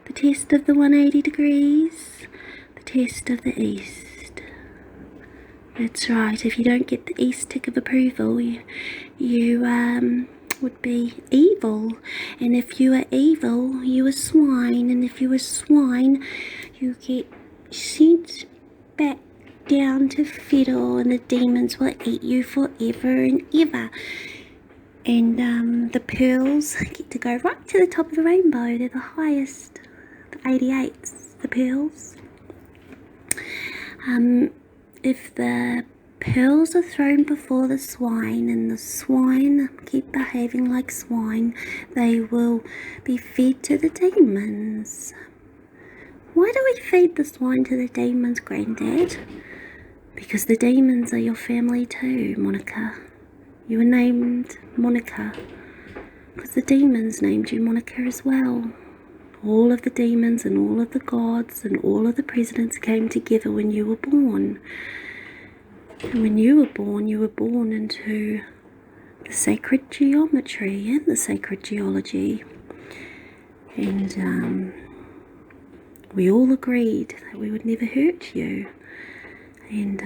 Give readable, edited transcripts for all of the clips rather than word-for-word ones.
The test of the 180 degrees, the test of the east. That's right, if you don't get the east tick of approval, you would be evil. And if you are evil, you are swine. And if you are swine, you get sent back down to Fiddle, and the demons will eat you forever and ever. And the pearls get to go right to the top of the rainbow. They're the highest, the 88s, the pearls. If the pearls are thrown before the swine and the swine keep behaving like swine, they will be fed to the demons. Why do we feed the swine to the demons, Granddad? Because the demons are your family too, Monica. You were named Monica because the demons named you Monica as well. All of the demons and all of the gods and all of the presidents came together when you were born. And when you were born into the sacred geometry and the sacred geology. And we all agreed that we would never hurt you. And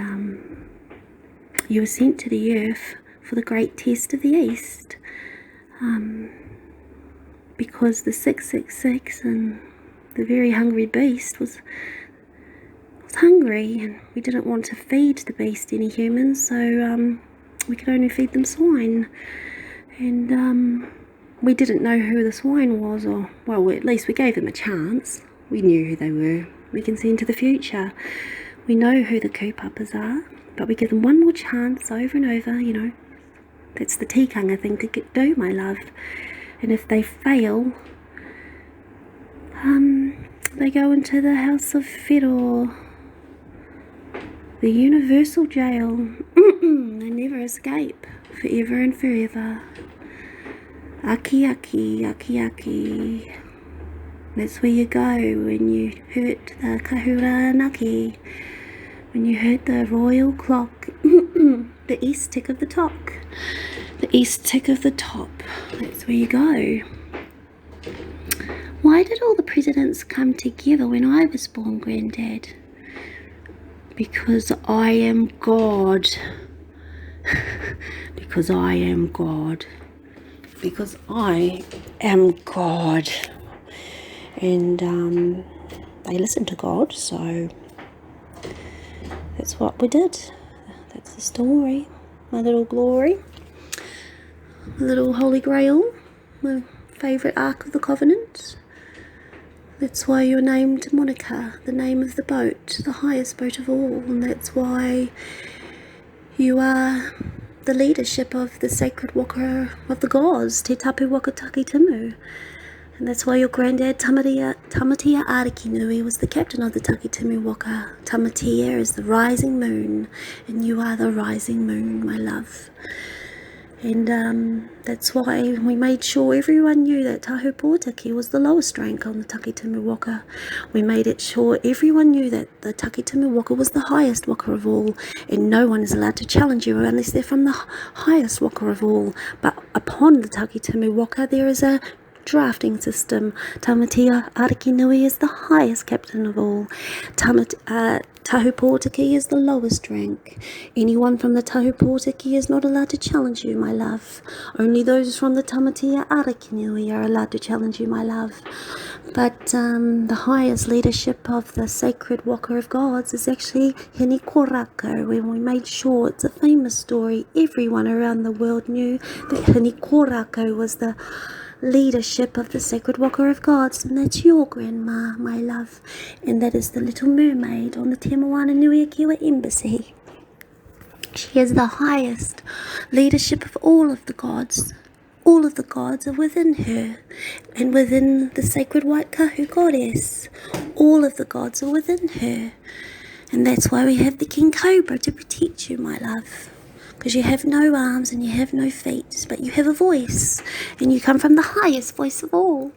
you were sent to the earth for the great test of the east. Because the 666 and the very hungry beast was hungry, and we didn't want to feed the beast any humans, so we could only feed them swine. And we didn't know who the swine was, or, well, at least we gave them a chance. We knew who they were. We can see into the future. We know who the coup-uppers are, but we give them one more chance over and over, you know. That's the tikanga thing to do, my love. And if they fail, they go into the House of Fedor, the universal jail. They never escape, forever and forever. Aki aki, aki aki. That's where you go when you hurt the kahura naki. When you hurt the royal clock, the east tick of the top. The east tick of the top. That's where you go. Why did all the presidents come together when I was born, Granddad? Because I am God. Because I am God. Because I am God. And they listened to God, so that's what we did. That's the story. My little glory. My little Holy Grail. My favourite Ark of the Covenant. That's why you're named Monica, the name of the boat, the highest boat of all. And that's why you are the leadership of the sacred waka of the gods, Te Tapu Waka Taki Timu. And that's why your granddad, Tamatea Arikinui, was the captain of the Taki Timu Waka. Tamatea is the rising moon, and you are the rising moon, my love. And that's why we made sure everyone knew that Tahu Pōtaki was the lowest rank on the Taki Timu Waka. We made it sure everyone knew that the Taki Timu Waka was the highest waka of all, and no one is allowed to challenge you unless they're from the highest waka of all. But upon the Taki Timu Waka there is a drafting system. Tamatea Arikinui is the highest captain of all. Tahu Pōtaki is the lowest rank. Anyone from the Tahu Pōtaki is not allowed to challenge you, my love. Only those from the Tamatea Arikinui are allowed to challenge you, my love. But the highest leadership of the sacred waka of gods is actually Hini Korako, when we made sure, it's a famous story, everyone around the world knew that Hini Korako was the leadership of the sacred waka of gods, and that's your grandma, my love, and that is the little mermaid on the Te Moana Nui Akiwa Embassy. She is the highest leadership of all of the gods. All of the gods are within her, and within the sacred white kahu goddess. All of the gods are within her, and that's why we have the King Cobra to protect you, my love. Because you have no arms and you have no feet, but you have a voice, and you come from the highest voice of all.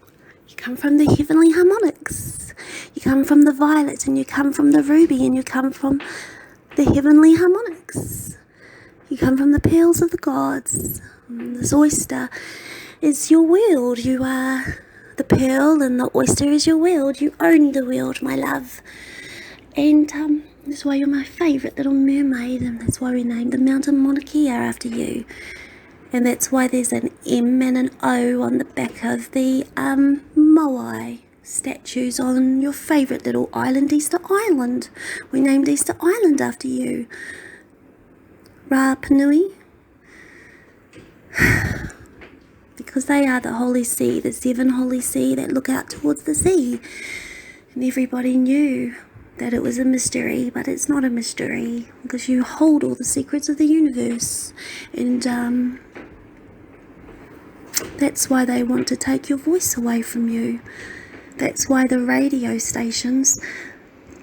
You come from the heavenly harmonics. You come from the violet, and you come from the ruby, and you come from the heavenly harmonics. You come from the pearls of the gods. This oyster is your world. You are the pearl and the oyster is your world. You own the world, my love. And that's why you're my favourite little mermaid, and that's why we named the mountain Mauna Kea after you. And that's why there's an M and an O on the back of the Moai statues on your favourite little island, Easter Island. We named Easter Island after you. Rapa Nui. Because they are the holy sea, the 7 holy sea that look out towards the sea. And everybody knew that it was a mystery, but it's not a mystery because you hold all the secrets of the universe. And that's why they want to take your voice away from you. That's why the radio stations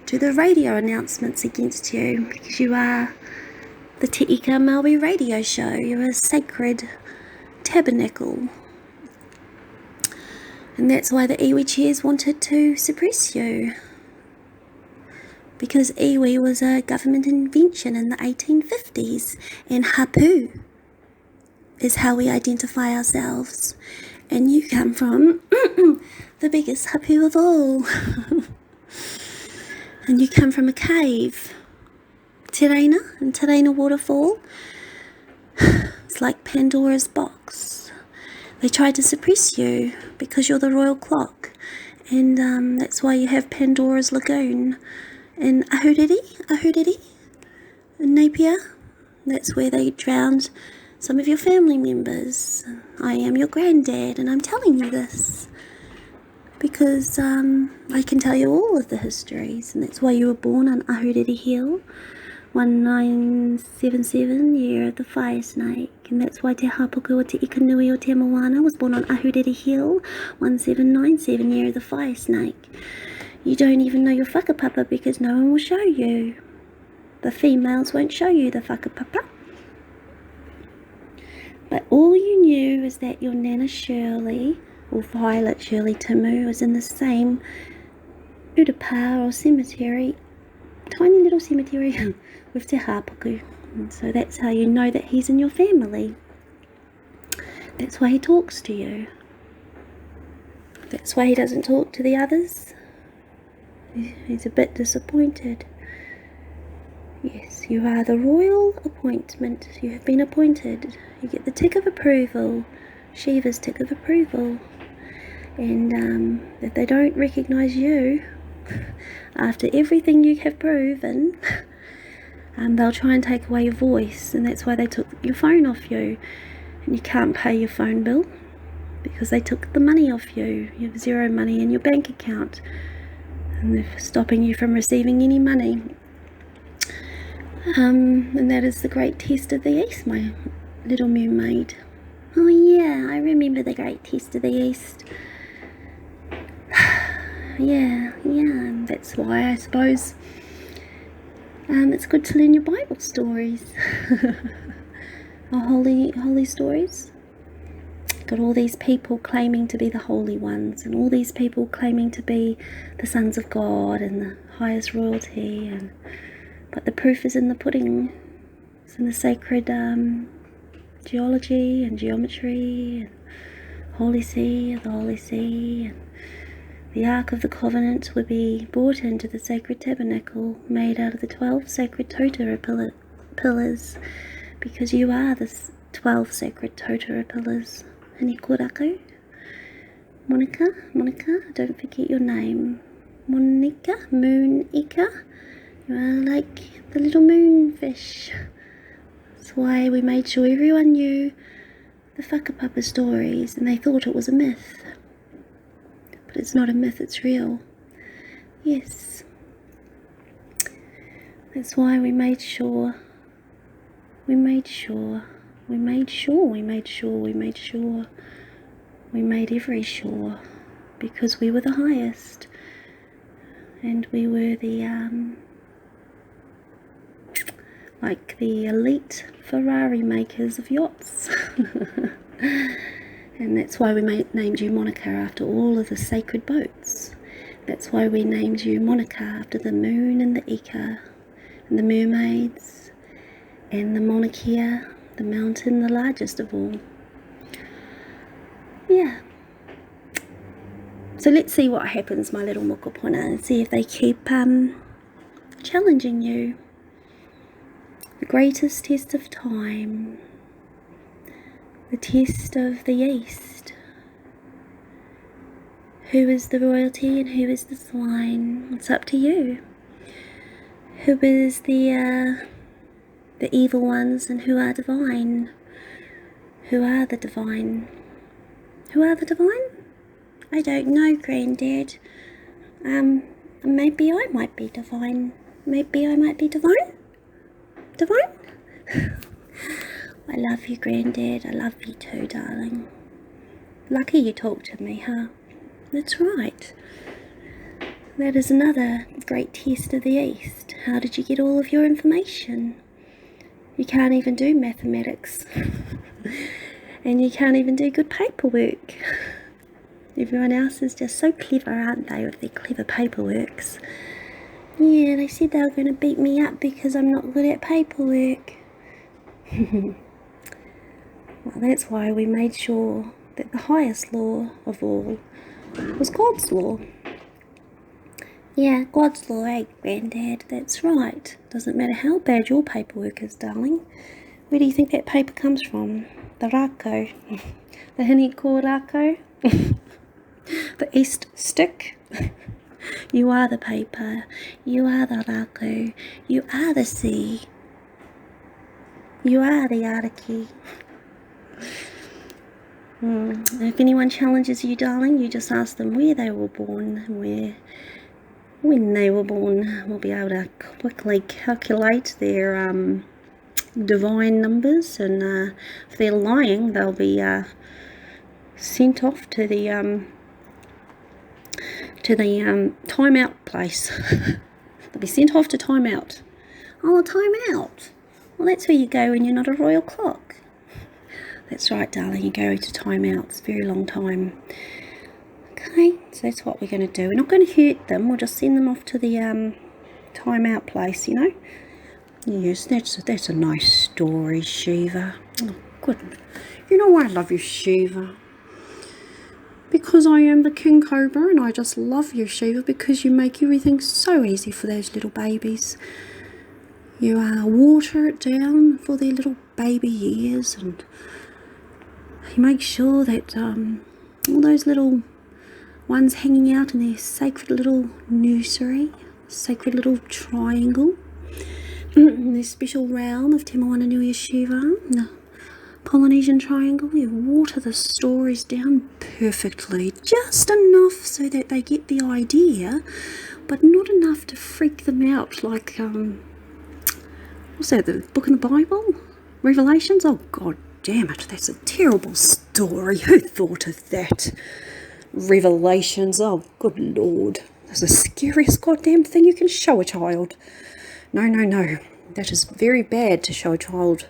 do the radio announcements against you, because you are the Te Ika Maui radio show. You're a sacred tabernacle. And that's why the iwi chairs wanted to suppress you. Because iwi was a government invention in the 1850s, and hapu is how we identify ourselves. And you come from the biggest hapu of all. And you come from a cave. Te Reigna and Te Reigna Waterfall. It's like Pandora's box. They tried to suppress you because you're the royal clock. And that's why you have Pandora's Lagoon in Ahuriri, in Napier. That's where they drowned some of your family members. I am your granddad, and I'm telling you this because I can tell you all of the histories, and that's why you were born on Ahuriri Hill, 1977, year of the fire snake. And that's why Te Hapuku o Te Ikanui o Te Moana was born on Ahuriri Hill, 1797, year of the fire snake. You don't even know your whakapapa because no one will show you. The females won't show you the whakapapa. But all you knew is that your Nana Shirley, or Violet Shirley Timu, was in the same Utapa or cemetery, tiny little cemetery with Te Hapuku. And so that's how you know that he's in your family. That's why he talks to you. That's why he doesn't talk to the others. He's a bit disappointed. Yes, you are the royal appointment. You have been appointed. You get the tick of approval, Shiva's tick of approval. And if they don't recognise you, after everything you have proven, they'll try and take away your voice. And that's why they took your phone off you. And you can't pay your phone bill because they took the money off you. You have zero money in your bank account. And they're stopping you from receiving any money. And that is the great test of the East, my little mermaid. Oh yeah, I remember the great test of the East. yeah, and that's why I suppose it's good to learn your Bible stories. Or holy stories. Got all these people claiming to be the holy ones, and all these people claiming to be the sons of God and the highest royalty, but the proof is in the pudding. It's in the sacred geology and geometry and Holy See, the Holy See. And the Ark of the Covenant would be brought into the sacred tabernacle made out of the 12 sacred Totara pillars, because you are the 12 sacred Totara pillars. Hanikoraku. Monica, don't forget your name. Monica, Moonika. You are like the little moonfish. That's why we made sure everyone knew the whakapapa stories, and they thought it was a myth. But it's not a myth, it's real. Yes. That's why we made sure. We made every sure, because we were the highest, and we were the like the elite Ferrari makers of yachts. And that's why we named you Monica after all of the sacred boats. That's why we named you Monica after the moon and the Ika and the mermaids and the Mauna Kea, the mountain, the largest of all. Yeah. So let's see what happens, my little mokopuna, and see if they keep challenging you. The greatest test of time. The test of the East. Who is the royalty and who is the swine? It's up to you. Who is the evil ones and who are divine? Who are the divine? Who are the divine? I don't know, Granddad. Maybe I might be divine. Maybe I might be divine? Divine? I love you, Granddad. I love you too, darling. Lucky you talked to me, huh? That's right. That is another great test of the East. How did you get all of your information? You can't even do mathematics. And you can't even do good paperwork. Everyone else is just so clever, aren't they, with their clever paperworks? Yeah, they said they were going to beat me up because I'm not good at paperwork. Well, that's why we made sure that the highest law of all was God's law. Yeah, God's law, eh, Granddad? That's right. Doesn't matter how bad your paperwork is, darling. Where do you think that paper comes from? The rako. The hiniko rako. The east stick. You are the paper. You are the rako. You are the sea. You are the araki. If anyone challenges you, darling, you just ask them where they were born, when they were born. We'll be able to quickly calculate their divine numbers, and if they're lying, they'll be sent off to the timeout place. They'll be sent off to timeout. Oh, timeout. Well, that's where you go when you're not a royal clock. That's right, darling, you go to timeout. It's a very long time. Okay, so that's what we're going to do. We're not going to hurt them. We'll just send them off to the timeout place, you know. Yes, that's a nice story, Shiva. Oh, good. You know why I love you, Shiva? Because I am the King Cobra, and I just love you, Shiva, because you make everything so easy for those little babies. You water it down for their little baby ears, and you make sure that all those little ones hanging out in their sacred little nursery, sacred little triangle, in this special realm of Te Moana Nui Shiva, the Polynesian Triangle, you water the stories down perfectly, just enough so that they get the idea, but not enough to freak them out like, what's that, the book in the Bible? Revelations? Oh, God damn it, that's a terrible story. Who thought of that? Revelations, oh, good Lord. That's the scariest goddamn thing you can show a child. No, that is very bad to show a child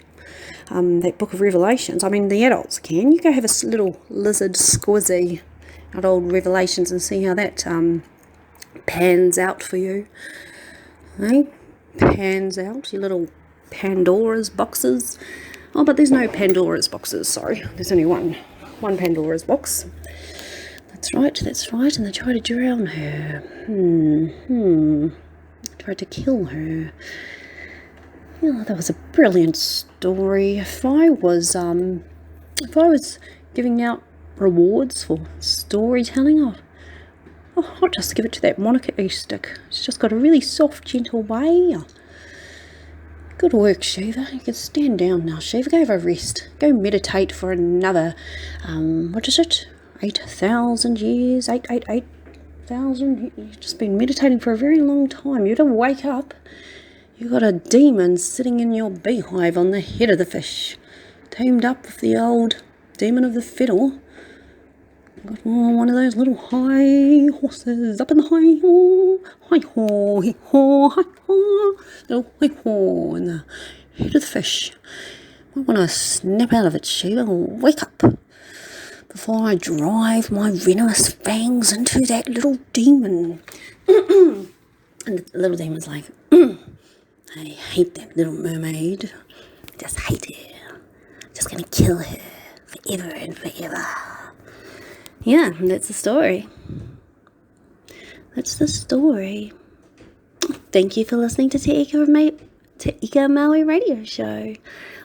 that book of Revelations. I mean, the adults can. You go have a little lizard squizzy at old Revelations and see how that pans out for you. Eh? Pans out, your little Pandora's boxes. Oh, but there's no Pandora's boxes, sorry. There's only one Pandora's box. That's right, and they tried to drown her. Tried to kill her. Oh, that was a brilliant story. If I was giving out rewards for storytelling, I'll just give it to that Monica Stick. She's just got a really soft, gentle way. Good work, Shiva. You can stand down now, Shiva. Go have a rest. Go meditate for another, what is it? 8,000 years? 8,000? You've just been meditating for a very long time. You don't wake up. You got a demon sitting in your beehive on the head of the fish. Teamed up with the old demon of the fiddle. Got one of those little high horses up in the hi-ho, little hi-ho in the head of the fish. I want to snap out of it, Shiva. Wake up before I drive my venomous fangs into that little demon. And the little demon's like, I hate that little mermaid. I just hate her. I'm just going to kill her forever and forever. Yeah, that's the story. That's the story. Thank you for listening to Te Ika Maui Radio Show.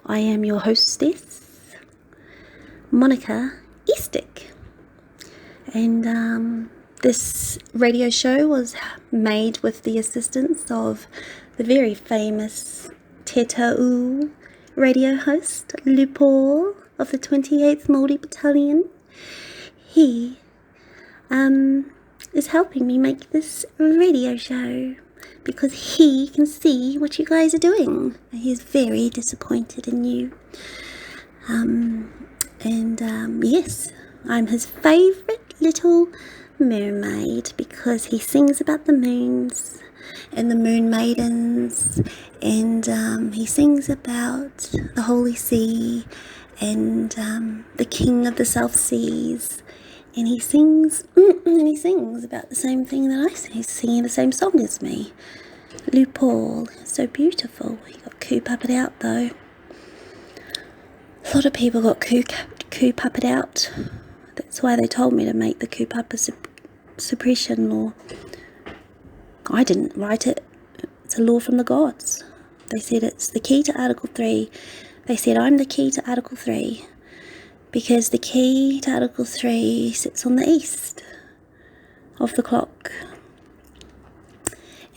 I am your hostess, Monica Eastick. And this radio show was made with the assistance of the very famous Te Tau radio host, Lupo of the 28th Māori Battalion. He is helping me make this radio show because he can see what you guys are doing. He's very disappointed in you. Yes, I'm his favourite little mermaid because he sings about the moons and the moon maidens, and he sings about the holy sea and the king of the South Seas. And he sings about the same thing that I sing. He's singing the same song as me. Lupo, so beautiful. He got coup puppet out though. A lot of people got coup puppet out. That's why they told me to make the coup puppet suppression law. I didn't write it. It's a law from the gods. They said it's the key to Article 3. They said I'm the key to Article 3. Because the key to Article 3 sits on the east of the clock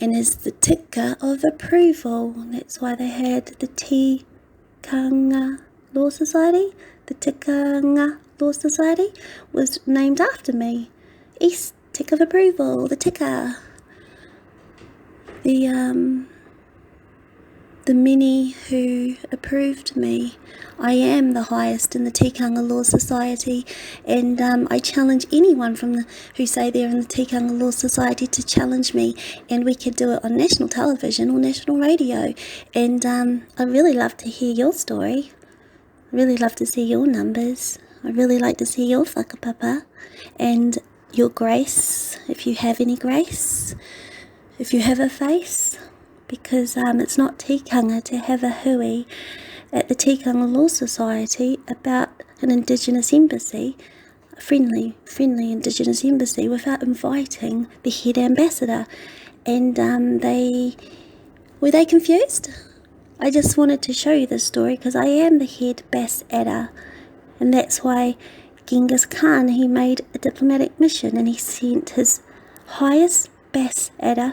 and is the ticker of approval. That's why they had the Tikanga Law Society. The Tikanga Law Society was named after me. East tick of approval, the ticker. The many who approved me. I am the highest in the Tikanga Law Society, and I challenge anyone who say they're in the Tikanga Law Society to challenge me, and we could do it on national television or national radio. And I'd really love to hear your story. I really love to see your numbers. I really like to see your whakapapa and your grace, if you have any grace, if you have a face. Because it's not tikanga to have a hui at the Tikanga Law Society about an Indigenous embassy, a friendly Indigenous embassy, without inviting the head ambassador. And were they confused? I just wanted to show you this story because I am the head Bass Adder, and that's why Genghis Khan, he made a diplomatic mission and he sent his highest Bass Adder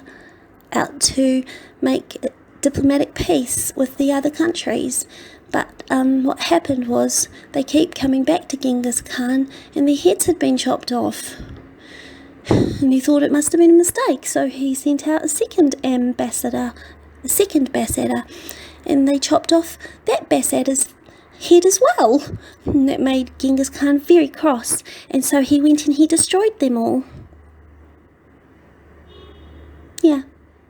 out to make diplomatic peace with the other countries. But what happened was they keep coming back to Genghis Khan and their heads had been chopped off. And he thought it must have been a mistake, so he sent out a second Bass Adder, and they chopped off that Bass Adder's head as well. And that made Genghis Khan very cross, and so he went and he destroyed them all. Yeah.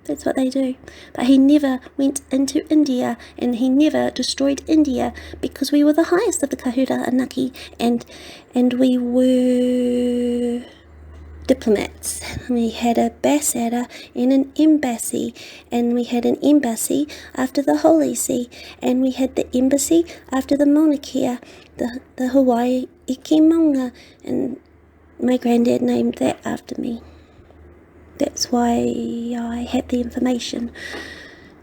That's what they do. But he never went into India, and he never destroyed India because we were the highest of the Kahura Anaki, and we were diplomats. We had a Bass Adder and an embassy, and we had an embassy after the Holy See, and we had the embassy after the Mauna Kea, the Hawaii Ike Maunga, and my granddad named that after me. That's why I had the information,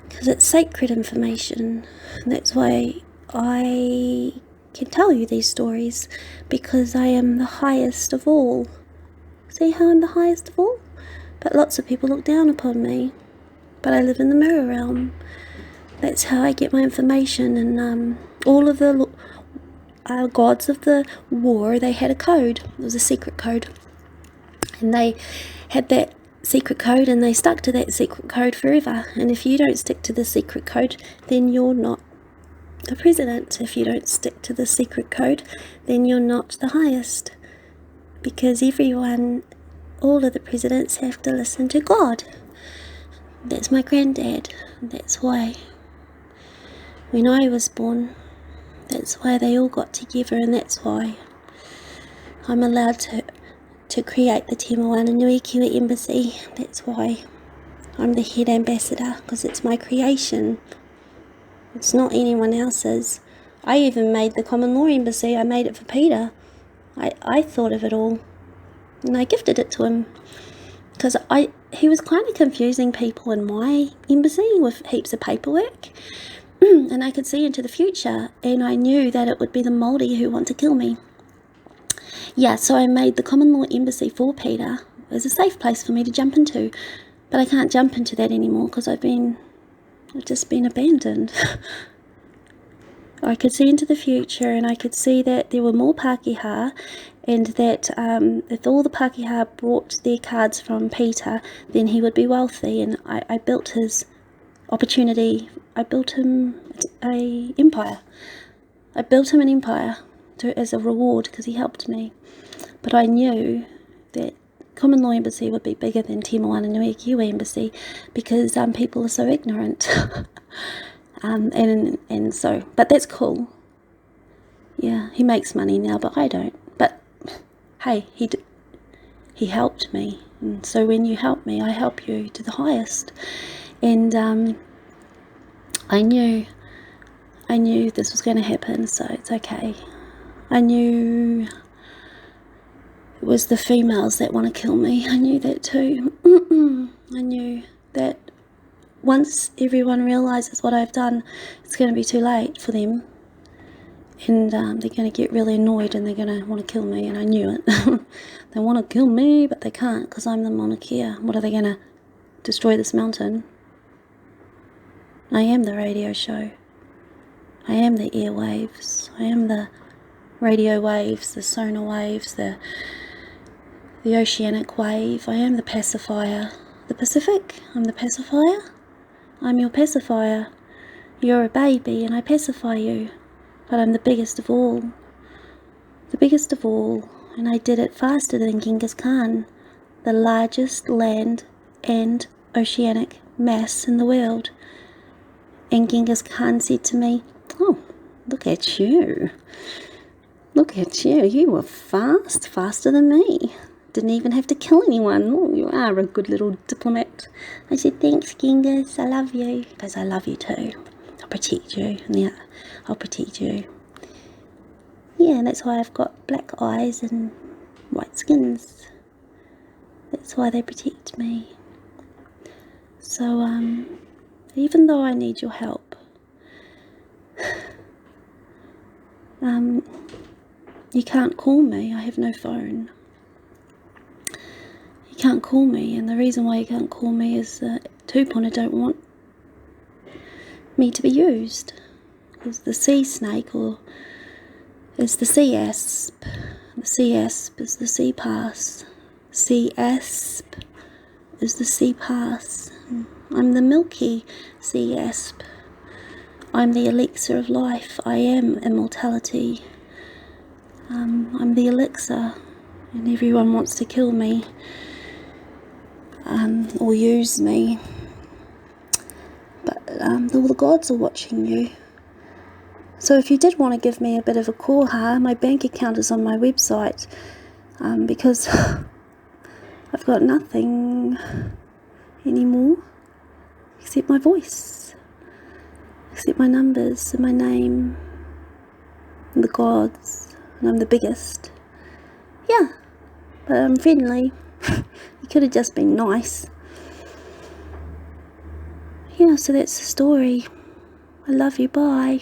because it's sacred information. That's why I can tell you these stories, because I am the highest of all. See how I'm the highest of all? But lots of people look down upon me. But I live in the mirror realm. That's how I get my information. And all of the gods of the war, they had a code. It was a secret code. And they had that secret code, and they stuck to that secret code forever. And if you don't stick to the secret code, then you're not the president. If you don't stick to the secret code, then you're not the highest, because all of the presidents have to listen to God. That's my granddad. That's why when I was born, that's why they all got together, and that's why I'm allowed to create the Te Moana Nui Kiwi Embassy. That's why I'm the head ambassador, because it's my creation. It's not anyone else's. I even made the Common Law Embassy. I made it for Peter. I thought of it all, and I gifted it to him. because he was kind of confusing people in my embassy with heaps of paperwork, and I could see into the future, and I knew that it would be the Māori who want to kill me. Yeah, so I made the common law embassy for Peter as a safe place for me to jump into, but I can't jump into that anymore because I've just been abandoned. I could see into the future, and I could see that there were more Pākehā, and that if all the Pākehā brought their cards from Peter, then he would be wealthy, and I built his opportunity. I built him an empire. I built him an empire as a reward because he helped me. But I knew that common law embassy would be bigger than Te Moana Nui Kiwi embassy because people are so ignorant. And so, but that's cool. Yeah, he makes money now, but I don't. But hey, he helped me, and so when you help me, I help you to the highest. And I knew this was going to happen, so it's okay. I knew it was the females that want to kill me. I knew that too. I knew that once everyone realizes what I've done, it's going to be too late for them, and they're going to get really annoyed, and they're going to want to kill me, and I knew it. They want to kill me, but they can't because I'm the Mauna Kea. What are they going to destroy this mountain? I am the radio show. I am the airwaves. I am the radio waves, the sonar waves, the oceanic wave. I am the pacifier. The Pacific, I'm the pacifier. I'm your pacifier. You're a baby and I pacify you. But I'm the biggest of all. The biggest of all. And I did it faster than Genghis Khan, the largest land and oceanic mass in the world. And Genghis Khan said to me, "Oh, look at you. Look at you. You were faster than me. Didn't even have to kill anyone. Oh, you are a good little diplomat." I said, "Thanks, Genghis. I love you." Because I love you too. I'll protect you. Yeah, I'll protect you. Yeah, that's why I've got black eyes and white skins. That's why they protect me. So, even though I need your help, you can't call me. I have no phone. You can't call me, and the reason why you can't call me is that Tupuna don't want me to be used. Because the sea snake is the sea asp. The sea asp is the sea pass. Sea asp is the sea pass. I'm the milky sea asp. I'm the elixir of life. I am immortality. I'm the elixir, and everyone wants to kill me or use me. But all the gods are watching you. So if you did want to give me a bit of a koha, my bank account is on my website, because I've got nothing anymore except my voice, except my numbers and my name and the gods, and I'm the biggest. Yeah, but I'm friendly. You could have just been nice. Yeah, so that's the story. I love you, bye.